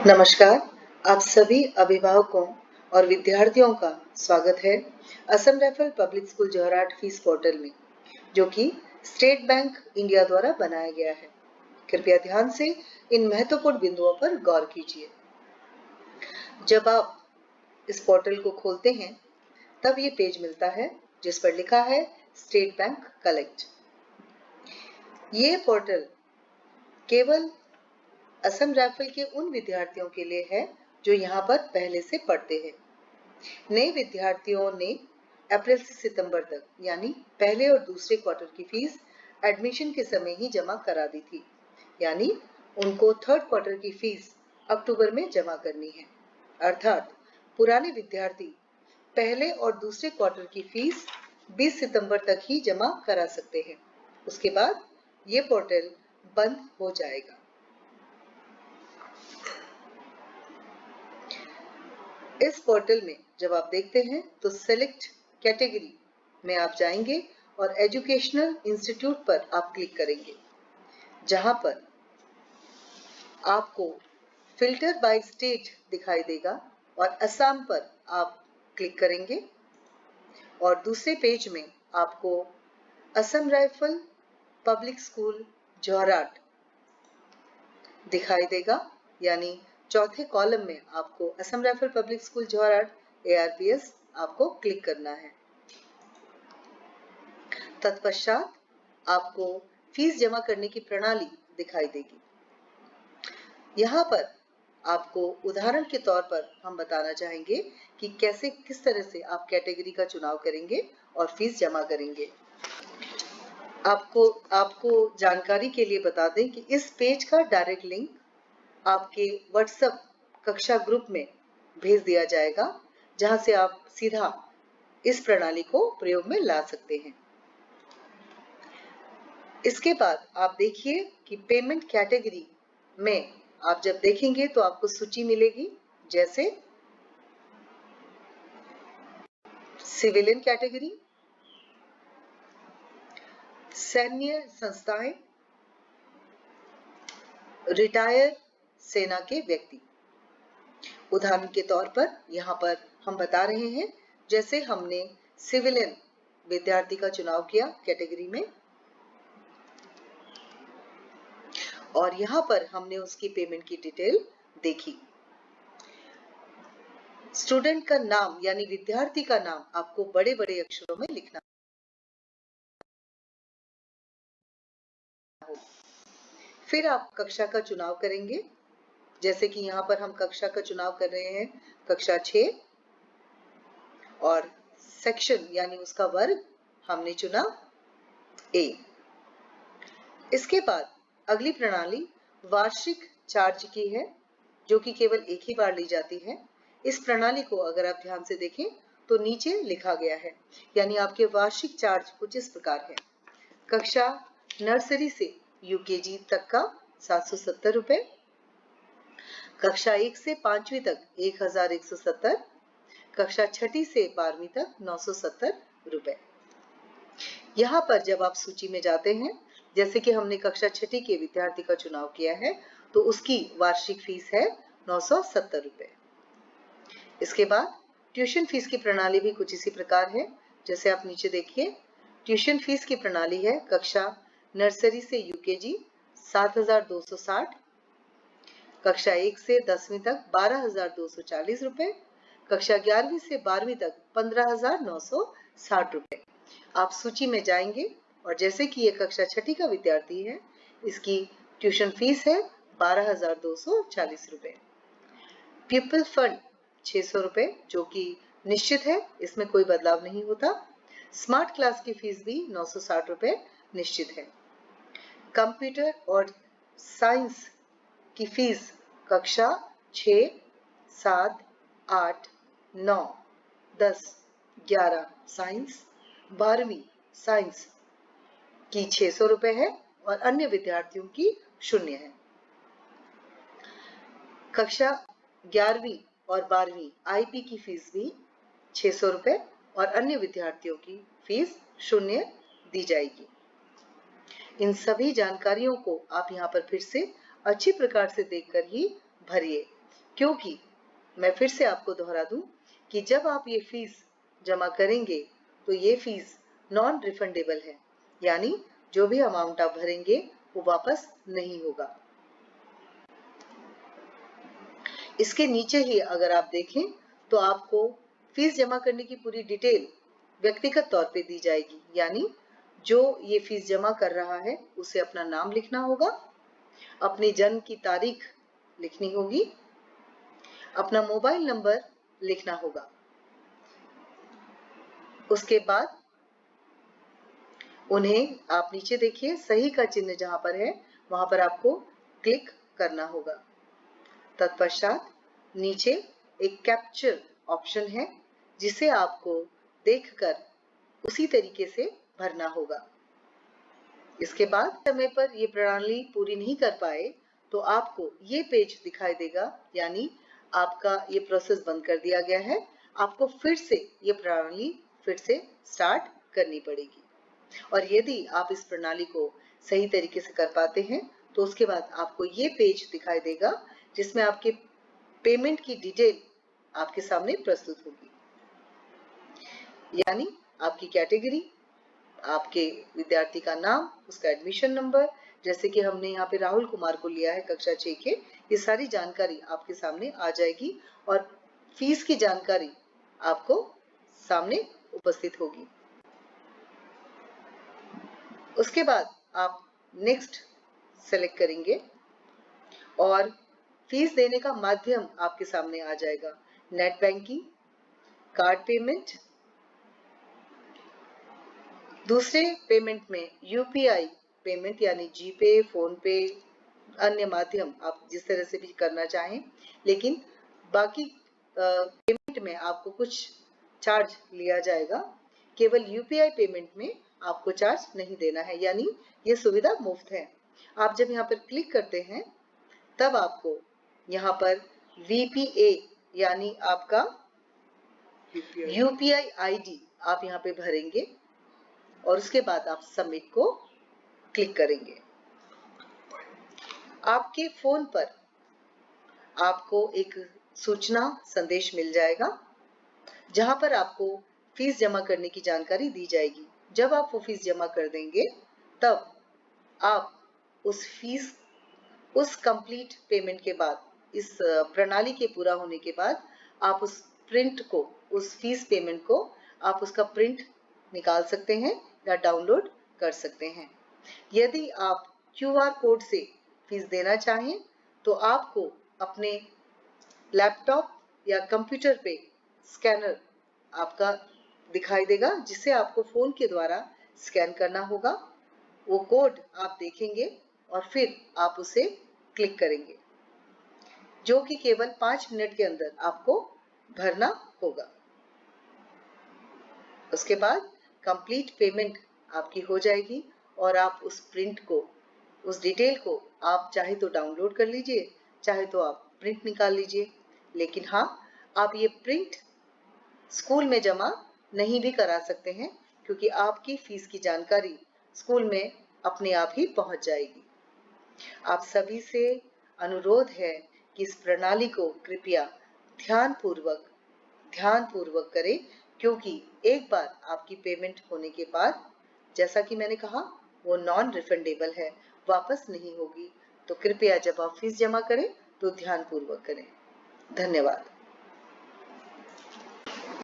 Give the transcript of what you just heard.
नमस्कार। आप सभी अभिभावकों और विद्यार्थियों का स्वागत है Assam rifle public school Jorhat fees portal में, जो कि स्टेट बैंक इंडिया द्वारा बनाया गया है। कृपया ध्यान से इन महत्वपूर्ण बिंदुओं पर गौर कीजिए। जब आप इस पोर्टल को खोलते हैं तब ये पेज मिलता है जिस पर लिखा है स्टेट बैंक कलेक्ट। ये पोर्टल केवल असम राइफल के उन विद्यार्थियों के लिए है जो यहाँ पर पहले से पढ़ते हैं। नए विद्यार्थियों ने अप्रैल से सितंबर तक यानी पहले और दूसरे क्वार्टर की फीस एडमिशन के समय ही जमा करा दी थी, यानी उनको थर्ड क्वार्टर की फीस अक्टूबर में जमा करनी है। अर्थात पुराने विद्यार्थी पहले और दूसरे क्वार्टर की फीस 20 सितंबर तक ही जमा करा सकते हैं। उसके बाद ये पोर्टल बंद हो जाएगा। इस पोर्टल में जब आप देखते हैं तो सेलेक्ट कैटेगरी में आप जाएंगे और एजुकेशनल इंस्टीट्यूट पर आप क्लिक करेंगे, जहां पर आपको फिल्टर बाय स्टेट दिखाई देगा और असम पर आप क्लिक करेंगे और दूसरे पेज में आपको Assam rifle public school Jorhat दिखाई देगा, यानी चौथे कॉलम में आपको Assam rifle public school Jorhat ARPS आपको क्लिक करना है। तत्पश्चात आपको फीस जमा करने की प्रणाली दिखाई देगी। यहाँ पर आपको उदाहरण के तौर पर हम बताना चाहेंगे कि कैसे किस तरह से आप कैटेगरी का चुनाव करेंगे और फीस जमा करेंगे। आपको जानकारी के लिए बता दें कि इस पेज का डायरेक्ट लिंक आपके व्हाट्सएप कक्षा ग्रुप में भेज दिया जाएगा, जहां से आप सीधा इस प्रणाली को प्रयोग में ला सकते हैं। इसके बाद आप देखिए कि पेमेंट कैटेगरी में आप जब देखेंगे तो आपको सूची मिलेगी, जैसे सिविलियन कैटेगरी, सैन्य संस्थाएं, रिटायर सेना के व्यक्ति। उदाहरण के तौर पर यहाँ पर हम बता रहे हैं, जैसे हमने सिविलियन विद्यार्थी का चुनाव किया कैटेगरी में और यहाँ पर हमने उसकी पेमेंट की डिटेल देखी। स्टूडेंट का नाम यानी विद्यार्थी का नाम आपको बड़े बड़े अक्षरों में लिखना हो। फिर आप कक्षा का चुनाव करेंगे, जैसे कि यहाँ पर हम कक्षा का चुनाव कर रहे हैं कक्षा 6 और सेक्शन यानी उसका वर्ग हमने चुना A। इसके बाद अगली प्रणाली वार्षिक चार्ज की है, जो कि केवल एक ही बार ली जाती है। इस प्रणाली को अगर आप ध्यान से देखें तो नीचे लिखा गया है, यानी आपके वार्षिक चार्ज कुछ इस प्रकार है। कक्षा नर्सरी से UKG तक का 770 रुपए, कक्षा 1 से 5वीं तक 1170, कक्षा 6ठी से 12वीं तक 970 रुपए। यहाँ पर जब आप सूची में जाते हैं, जैसे कि हमने कक्षा 6ठी के विद्यार्थी का चुनाव किया है, तो उसकी वार्षिक फीस है 970 रुपए। इसके बाद ट्यूशन फीस की प्रणाली भी कुछ इसी प्रकार है, जैसे आप नीचे देखिए। ट्यूशन फीस की प्रणाली है कक्षा नर्सरी से UKG 7260, कक्षा 1 से 10वीं तक 12240 रुपए, कक्षा 11वीं से 12वीं तक 15960 रुपए। आप सूची में जाएंगे और जैसे कि ये कक्षा 6ठी का विद्यार्थी है, इसकी ट्यूशन फीस है 12240 रुपए। पीपल फंड 600 रुपए, जो कि निश्चित है, इसमें कोई बदलाव नहीं होता। स्मार्ट क्लास की फीस भी 960 रुपए निश्चित है। कंप्यूटर और साइंस की फीस कक्षा 6, 7, 8, 9, 10, 11 साइंस, 12वीं साइंस की 600 रुपए है और अन्य विद्यार्थियों की 0 है। कक्षा 11वीं और 12वीं IP की फीस भी 600 रुपए और अन्य विद्यार्थियों की फीस 0 दी जाएगी। इन सभी जानकारियों को आप यहाँ पर फिर से अच्छी प्रकार से देखकर ही भरिए। क्योंकि मैं फिर से आपको दोहरा दूं कि जब आप ये फीस जमा करेंगे तो ये फीस नॉन रिफंडेबल है, यानी जो भी अमाउंट आप भरेंगे वो वापस नहीं होगा। इसके नीचे ही अगर आप देखें तो आपको फीस जमा करने की पूरी डिटेल व्यक्तिगत तौर पे दी जाएगी, यानी जो ये फीस जमा कर रहा है उसे अपना नाम लिखना होगा, अपने जन्म की तारीख लिखनी होगी, अपना मोबाइल नंबर लिखना होगा। उसके बाद उन्हें आप नीचे देखिए सही का चिन्ह जहां पर है वहां पर आपको क्लिक करना होगा। तत्पश्चात नीचे एक कैप्चर ऑप्शन है जिसे आपको देखकर उसी तरीके से भरना होगा। इसके बाद समय पर ये प्रणाली पूरी नहीं कर पाए तो आपको ये पेज दिखाई देगा, यानी आपका ये प्रोसेस बंद कर दिया गया है, आपको फिर से ये प्रणाली फिर से स्टार्ट करनी पड़ेगी। और यदि आप इस प्रणाली को सही तरीके से कर पाते हैं तो उसके बाद आपको ये पेज दिखाई देगा जिसमें आपके पेमेंट की डिटेल आपके सामने प्रस्तुत होगी, यानी आपकी कैटेगरी, आपके विद्यार्थी का नाम, उसका एडमिशन नंबर, जैसे कि हमने यहाँ पे राहुल कुमार को लिया है कक्षा 6 के, ये सारी जानकारी आपके सामने आ जाएगी और फीस की जानकारी आपको सामने उपस्थित होगी। उसके बाद आप नेक्स्ट सेलेक्ट करेंगे और फीस देने का माध्यम आपके सामने आ जाएगा, नेट बैंकिंग, कार्ड पेमेंट, दूसरे पेमेंट में यूपीआई पेमेंट यानी जीपे, फोन पे, अन्य माध्यम आप जिस तरह से भी करना चाहें, लेकिन बाकी पेमेंट में आपको कुछ चार्ज लिया जाएगा। केवल यूपीआई पेमेंट में आपको चार्ज नहीं देना है, यानी ये सुविधा मुफ्त है। आप जब यहाँ पर क्लिक करते हैं तब आपको यहाँ पर VPA यानी आपका यूपीआई आईडी आप यहाँ पे भरेंगे और उसके बाद आप सबमिट को क्लिक करेंगे। आपके फोन पर आपको एक सूचना संदेश मिल जाएगा जहां पर आपको फीस जमा करने की जानकारी दी जाएगी। जब आप वो फीस जमा कर देंगे तब आप उस कंप्लीट पेमेंट के बाद, इस प्रणाली के पूरा होने के बाद आप उस प्रिंट को, उस फीस पेमेंट को आप उसका प्रिंट निकाल सकते हैं या डाउनलोड कर सकते हैं। यदि आप QR कोड से फीस देना चाहें तो आपको अपने लैपटॉप या कंप्यूटर पे स्कैनर आपका दिखाई देगा जिसे आपको फोन के द्वारा स्कैन करना होगा। वो कोड आप देखेंगे और फिर आप उसे क्लिक करेंगे, जो कि केवल 5 मिनट के अंदर आपको भरना होगा। उसके बाद कंप्लीट पेमेंट आपकी हो जाएगी और आप उस प्रिंट को, उस डिटेल को आप चाहे तो डाउनलोड कर लीजिए, चाहे तो आप प्रिंट निकाल लीजिए। लेकिन हाँ, आप ये प्रिंट स्कूल में जमा नहीं भी करा सकते हैं क्योंकि आपकी फीस की जानकारी स्कूल में अपने आप ही पहुंच जाएगी। आप सभी से अनुरोध है कि इस प्रणाली को कृपया ध्यानपूर्वक करें, क्योंकि एक बार आपकी पेमेंट होने के बाद, जैसा कि मैंने कहा, वो नॉन रिफंडेबल है, वापस नहीं होगी। तो कृपया जब आप फीस जमा करें तो ध्यानपूर्वक करें। धन्यवाद।